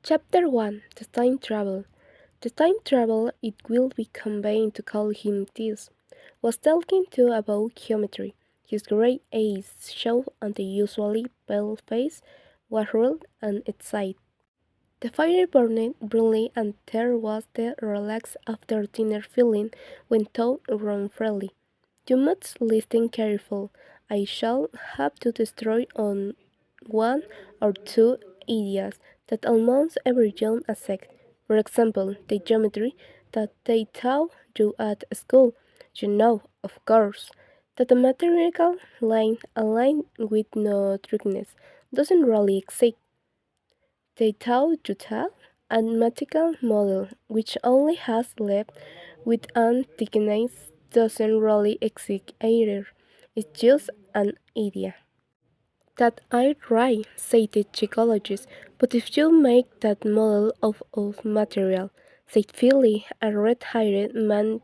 Chapter 1. The Time Travel. The time travel, it will be convenient to call him this, was talking to about geometry. His grey eyes showed on the usually pale face was rude and excited. The fire burned brightly and there was the relaxed after dinner feeling when thought ran freely. You must listen careful. I shall have to destroy on one or two ideas that almost every young accept. For example, the geometry that they taught you at school. You know, of course, that a mathematical line, a line with no thickness, doesn't really exist. They taught you that a mathematical model which only has left with an thickness doesn't really exist either. It's just an idea. That I right, said the psychologist, but if you make that model of material, said Philly, a red-haired man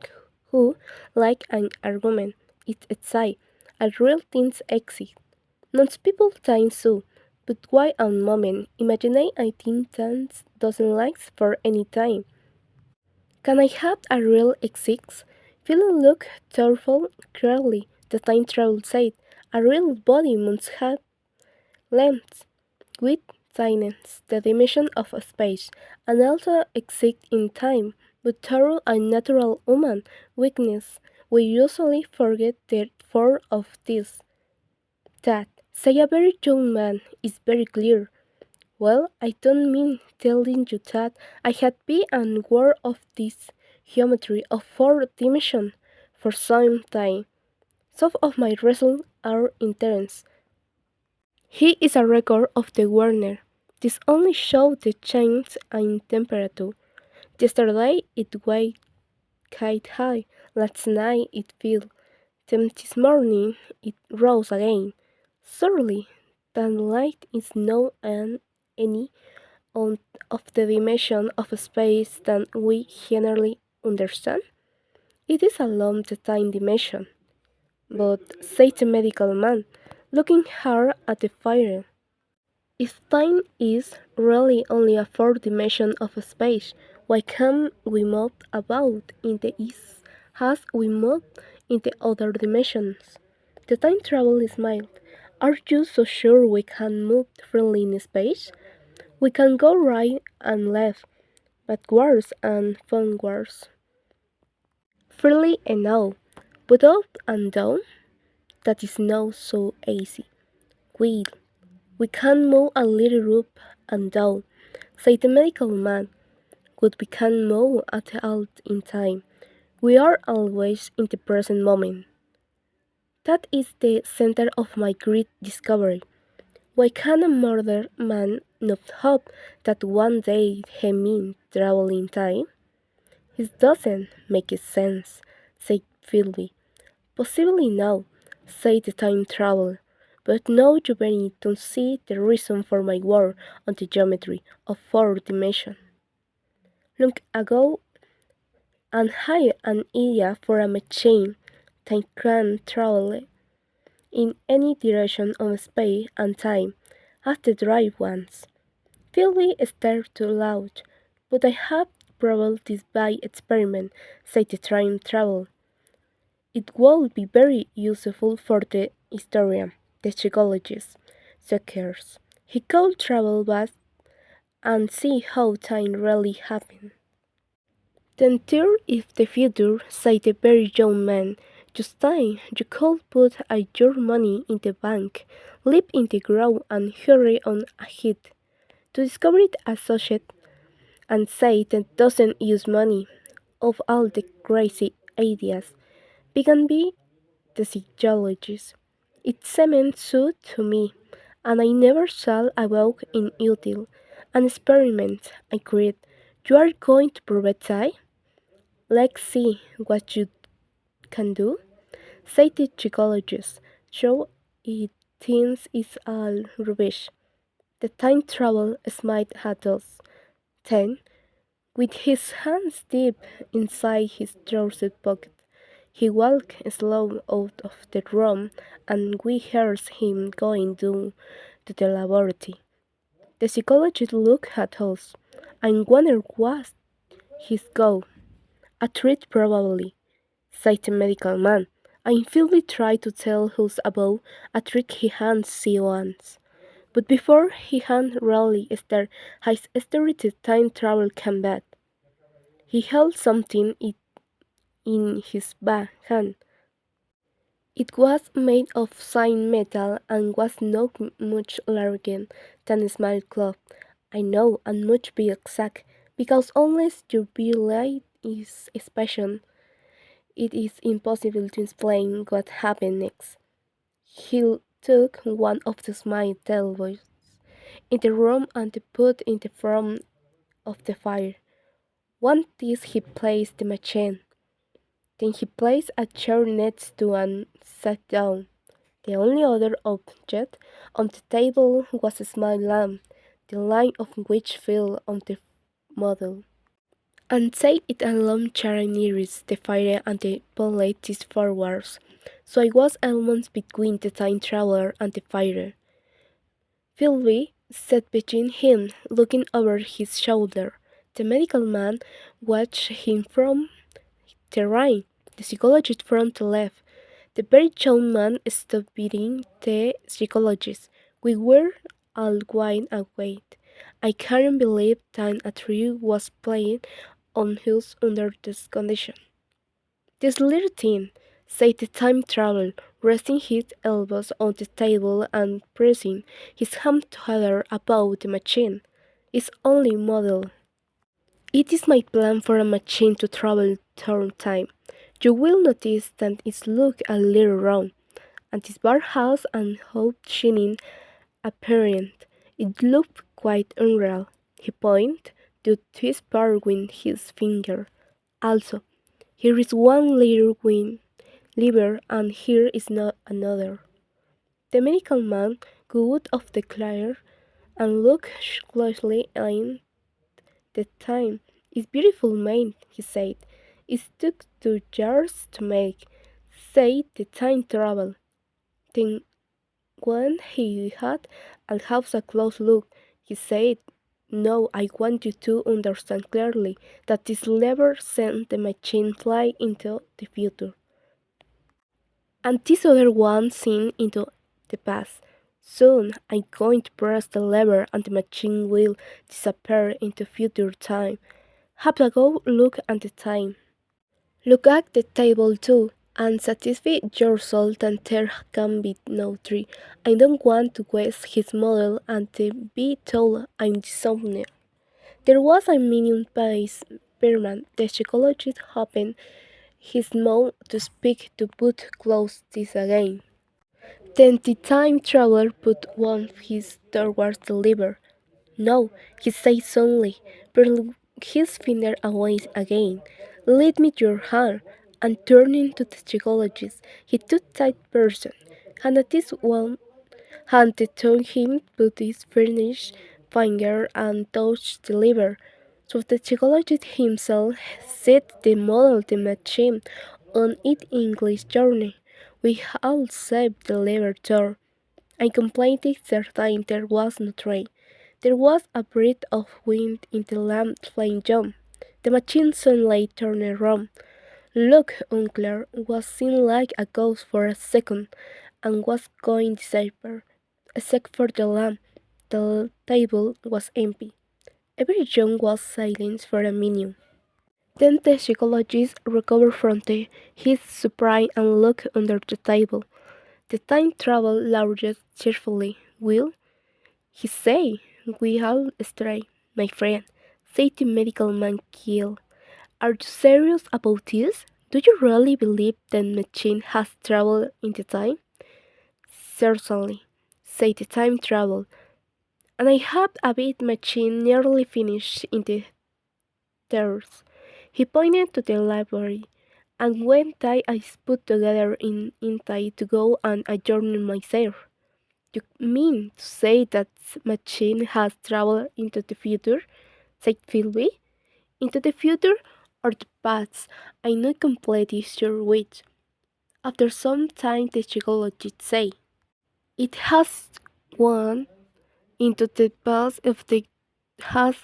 who, like an argument, it excites, a real things exist. Most people think so, but why a moment, imagine I think that doesn't last for any time. Can I have a real exist? Philly looked thoughtful, clearly, the time travel said, a real body must have length, width, thickness, the dimension of a space, and also exist in time, but through a natural human weakness, we usually forget the four of this. That, say a very young man, is very clear. Well, I don't mean telling you that I had been aware of this geometry of four dimensions for some time. Some of my results are intense. He is a record of the Warner. This only shows the change in temperature. Yesterday it was quite high. Last night it fell. Then this morning it rose again. Surely that light is not any on of the dimension of space that we generally understand. It is alone the time dimension. But, said the medical man, looking hard at the fire, if time is really only a fourth dimension of space, why can't we move about in the east as we move in the other dimensions? The time travel smiled. Are you so sure we can move freely in space? We can go right and left, backwards and forwards, freely enough, but up and down, that is not so easy. Wait, we can move a little up and down, said the medical man, but we can move at all in time. We are always in the present moment. That is the center of my great discovery. Why can a murdered man not hope that one day he may travel in time? It doesn't make sense, said Philby. Possibly no, said the time traveler, but now you begin to see the reason for my work on the geometry of four dimensions. Long ago, and had an idea for a machine that can travel in any direction of space and time, as the drive ones. Philby stared too loud, but I have proved this by experiment, said the time traveler. It would be very useful for the historian, the psychologist, Zuckers. He could travel back and see how time really happened. Then there is the future, said the very young man. Just time, you could put your money in the bank, live in the ground and hurry on ahead. To discover it associate and say that doesn't use money of all the crazy ideas. Began be the psychologist. It seemed so to me, and I never shall awake in utile. An experiment, I cried. You are going to prove it, I? Let's see what you can do, said the psychologist. So it thinks it's all rubbish. The time travel smiled at us. Then, with his hands deep inside his trouser pocket, he walked slowly out of the room, and we heard him going down to the laboratory. The psychologist looked at us. And wonder what his goal. A treat probably, said the medical man. I Philby tried to tell us about a trick he had seen once. But before he had really started his story time travel combat, he held something in his back hand. It was made of fine metal and was not much larger than a small club. I know, and much be exact, because unless your be light is special, it is impossible to explain what happened next. He took one of the small tables in the room and put it in front of the fire. One this he placed the machine. Then he placed a chair next to and sat down. The only other object on the table was a small lamp, the light of which fell on the model. And set it a long chair nearest the fire and the pulled it forwards, so I was almost between the time traveler and the fire. Philby sat between him, looking over his shoulder. The medical man watched him from the right, the psychologist from the left. The very young man stopped beating the psychologist. We were all wide awake. I couldn't believe that a tree was playing on us under this condition. This little thing, said the time traveler, resting his elbows on the table and pressing his hand together about the machine, is only model. It is my plan for a machine to travel through time. You will notice that it looks a little round, and this bar house and hope shining apparent. It looked quite unreal. He pointed to his bar with his finger. Also, here is one little wing lever and here is not another. The medical man got out of the chair and looked closely in the time. It's beautiful made, he said. It took 2 years to make, said the time travel. Then when he had and have a close look, he said, no, I want you to understand clearly that this lever sent the machine fly into the future. And this other one seen into the past. Soon I'm going to press the lever and the machine will disappear into future time. Have a go look at the time. Look at the table too, and satisfy yourself that there can be no tree. I don't want to waste his model and to be told I'm dishonest. There was a minimum pace permanent. The psychologist opened his mouth to speak to put close this again. Then the time traveler put one of his towards the lever. No, he said suddenly, pulling his finger away again. Let me your hand. And turning to the psychologist, he took that person, and at this one handed to him put his finished finger and touched the lever. So the psychologist himself set the model the machine on its English journey. We all saved the lever turn. I completely certain there was no train. There was a breath of wind in the lamp flame jump. The machine suddenly turned around. Look, Unclear was seen like a ghost for a second and was going to disappear. Except for the lamp, the table was empty. Everyone was silent for a minute. Then the psychologist recovered from his surprise and looked under the table. The time travel laughed cheerfully. Will he say, we all stray, my friend, said the medical man Kiel. Are you serious about this? Do you really believe that machine has traveled in the time? Certainly, said the time travel. And I have a bit machine nearly finished in the stairs. He pointed to the library, and when I put together in time to go and adjourn myself. You mean to say that machine has traveled into the future? Said Philby. Into the future or the past? I'm not completely sure which. After some time the psychologist said, it has gone into the past if it has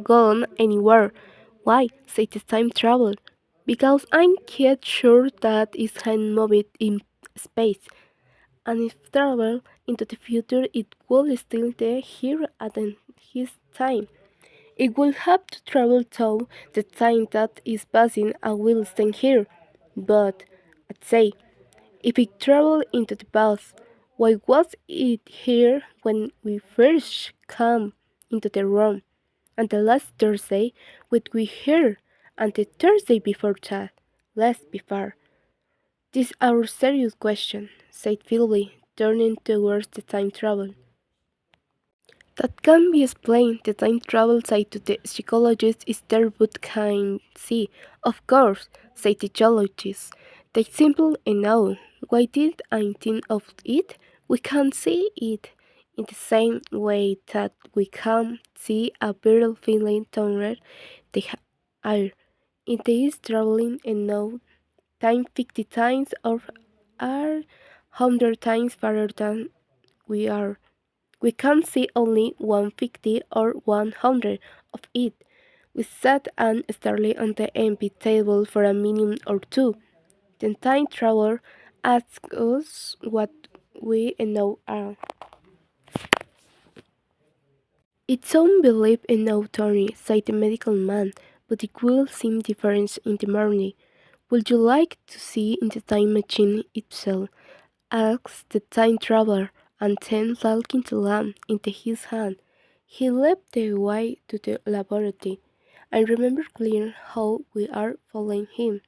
gone anywhere. Why? Said the time travel. Because I'm quite sure that it can move it in space. And if travel into the future, it will still be here at his time. It will have to travel through the time that is passing and will stay here. But, I'd say, if it traveled into the past, why was it here when we first came into the room? And the last Thursday, what we heard, and the Thursday before that, last before. This is our serious question, said Philby, turning towards the time travel. That can be explained. The time travel side to the psychologist is there but can see. Of course, said the geologist. That's simple enough. Why did I think of it? We can see it in the same way that we can see a bird flying toward the air. It is traveling enough time 50 times or are 100 times farther than we are. We can see only 150 or 100 of it. We sat and stared on the empty table for a minute or two. The time traveler asked us what we know are. It's unbelievable, Tony, said the medical man, but it will seem different in the morning. Would you like to see in the time machine itself? Asked the time traveler, and then taking the lamp into his hand, he led the way to the laboratory. I remember clearly how we are following him,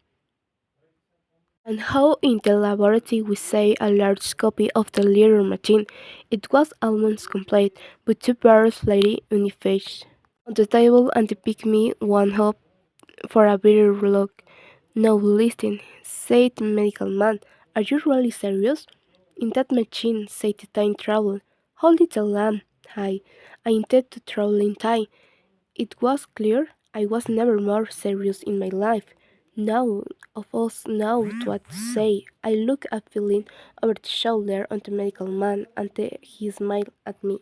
and how in the laboratory we saw a large copy of the little machine. It was almost complete, with two birds flying unified on the table, and they picked me one up for a better look. No, listen, said the medical man. Are you really serious? In that machine, said the time travel. Hold it the lamp. I intend to travel in time. It was clear I was never more serious in my life. None of us knows what to say. I looked at feeling over the shoulder on the medical man and he smiled at me.